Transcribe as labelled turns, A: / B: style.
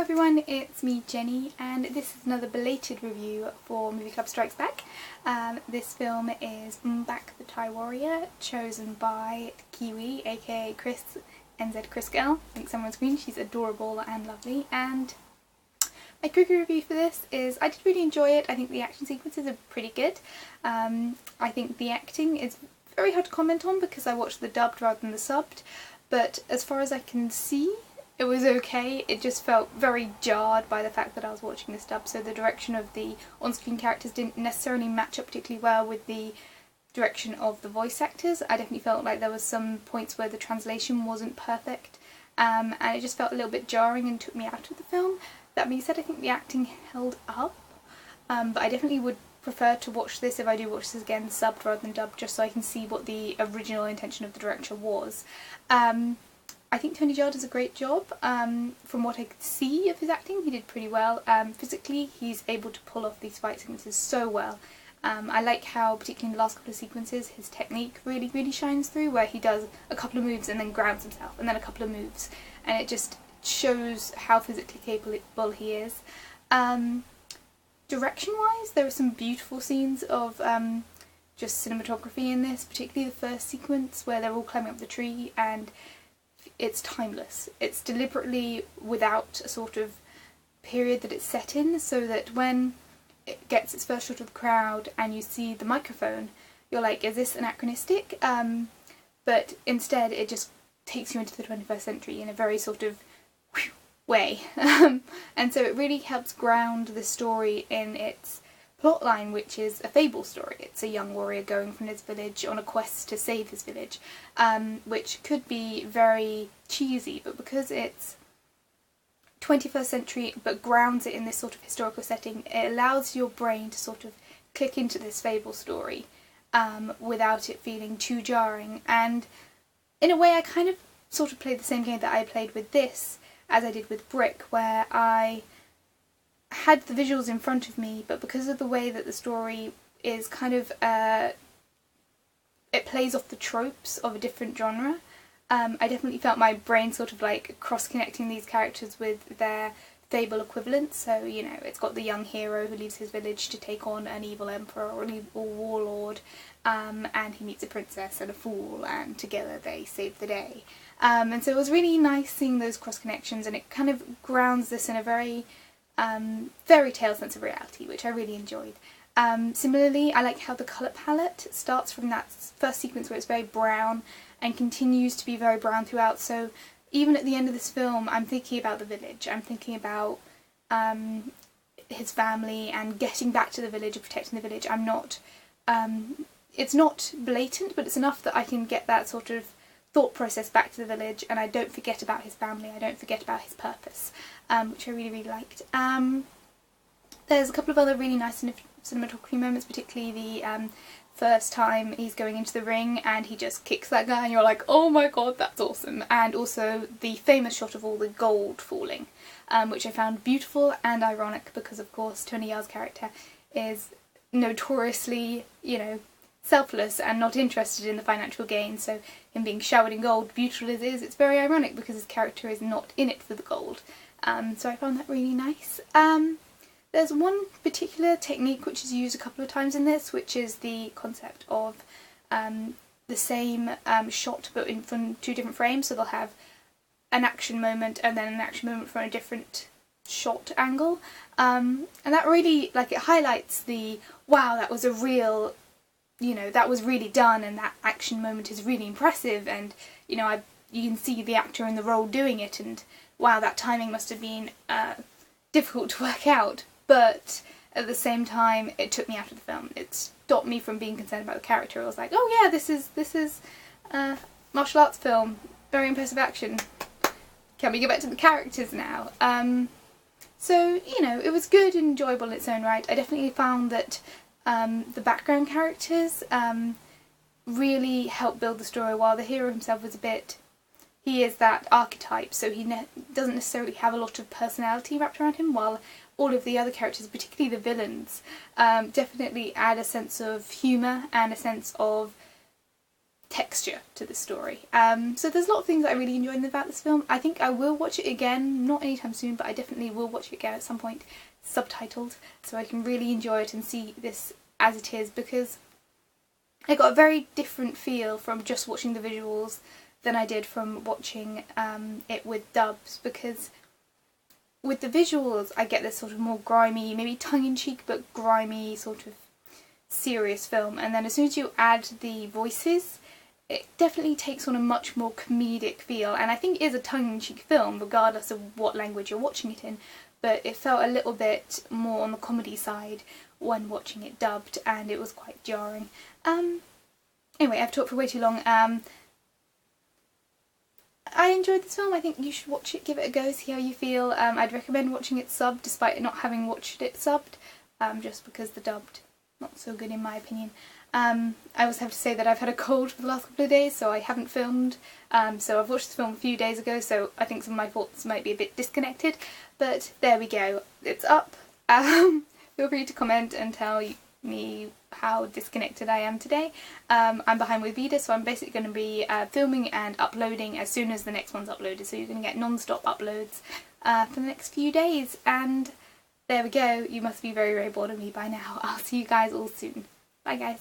A: Hello everyone, it's me Jenny, and this is another belated review for Movie Club Strikes Back. This film is Ong Bak the Thai Warrior, chosen by Kiwi, aka Chris, NZ Chris Girl. I think someone's green, she's adorable and lovely. And my quick review for this is I did really enjoy it. I think the action sequences are pretty good. I think the acting is very hard to comment on because I watched the dubbed rather than the subbed, but as far as I can see, it was okay. It just felt very jarred by the fact that I was watching this dub, so the direction of the on-screen characters didn't necessarily match up particularly well with the direction of the voice actors. I definitely felt like there was some points where the translation wasn't perfect, and it just felt a little bit jarring and took me out of the film. That being said, I think the acting held up, but I definitely would prefer to watch this, if I do watch this again, subbed rather than dubbed, just so I can see what the original intention of the director was. I think Tony Jaa does a great job. From what I could see of his acting, he did pretty well. Physically, he's able to pull off these fight sequences so well. I like how, particularly in the last couple of sequences, his technique really shines through, where he does a couple of moves and then grounds himself, and then a couple of moves, and it just shows how physically capable he is. Direction-wise, there are some beautiful scenes of just cinematography in this, particularly the first sequence where they're all climbing up the tree, and it's timeless. It's deliberately without a sort of period that it's set in, so that when it gets its first shot of the crowd and you see the microphone, you're like, is this anachronistic? But instead it just takes you into the 21st century in a very sort of way. And so it really helps ground the story in its plotline, which is a fable story. It's a young warrior going from his village on a quest to save his village, which could be very cheesy, but because it's 21st century but grounds it in this sort of historical setting, it allows your brain to sort of click into this fable story without it feeling too jarring. And in a way I kind of sort of played the same game that I played with this as I did with Brick, where I had the visuals in front of me, but because of the way that the story is kind of, it plays off the tropes of a different genre, I definitely felt my brain sort of like cross-connecting these characters with their fable equivalents. So, you know, it's got the young hero who leaves his village to take on an evil emperor or an evil warlord, and he meets a princess and a fool, and together they save the day. And so it was really nice seeing those cross-connections, and it kind of grounds this in a very fairy tale sense of reality, which I really enjoyed. Similarly, I like how the colour palette starts from that first sequence where it's very brown and continues to be very brown throughout, so even at the end of this film I'm thinking about the village, I'm thinking about his family and getting back to the village and protecting the village. I'm not, it's not blatant, but it's enough that I can get that sort of thought process back to the village, and I don't forget about his family, I don't forget about his purpose, which I really liked. There's a couple of other really nice cinematography moments, particularly the first time he's going into the ring and he just kicks that guy and you're like, oh my god, that's awesome. And also the famous shot of all the gold falling, which I found beautiful and ironic because of course Tony Jaa's character is notoriously, you know, selfless and not interested in the financial gain, so him being showered in gold, beautiful as it is, it's very ironic because his character is not in it for the gold. So I found that really nice. There's one particular technique which is used a couple of times in this, which is the concept of the same shot but from two different frames, so they'll have an action moment and then an action moment from a different shot angle, and that really, like, it highlights the, wow, that was a real, you know, that was really done, and that action moment is really impressive, and, you know, you can see the actor in the role doing it, and wow, that timing must have been difficult to work out. But at the same time, it took me out of the film. It stopped me from being concerned about the character. I was like, oh yeah, this is a martial arts film, very impressive action. Can we get back to the characters now? So, you know, it was good and enjoyable in its own right. I definitely found that the background characters really helped build the story, while the hero himself was a bit, he is that archetype, so he doesn't necessarily have a lot of personality wrapped around him, while all of the other characters, particularly the villains, definitely add a sense of humour and a sense of texture to the story. So there's a lot of things that I really enjoyed about this film. I think I will watch it again, not anytime soon, but I definitely will watch it again at some point, subtitled, so I can really enjoy it and see this as it is, because I got a very different feel from just watching the visuals than I did from watching it with dubs, because with the visuals I get this sort of more grimy, maybe tongue-in-cheek but grimy sort of serious film, and then as soon as you add the voices it definitely takes on a much more comedic feel, and I think it is a tongue-in-cheek film regardless of what language you're watching it in, but it felt a little bit more on the comedy side when watching it dubbed, and it was quite jarring. Anyway, I've talked for way too long. I enjoyed this film. I think you should watch it, give it a go, see how you feel. I'd recommend watching it subbed despite not having watched it subbed, just because the dubbed not so good in my opinion. I also have to say that I've had a cold for the last couple of days, so I haven't filmed. So I've watched this film a few days ago, so I think some of my thoughts might be a bit disconnected, but there we go. It's up. Feel free to comment and tell me how disconnected I am today. I'm behind with VEDA, so I'm basically going to be filming and uploading as soon as the next one's uploaded, so you're going to get non-stop uploads for the next few days, and there we go. You must be very, very bored of me by now. I'll see you guys all soon. Bye guys.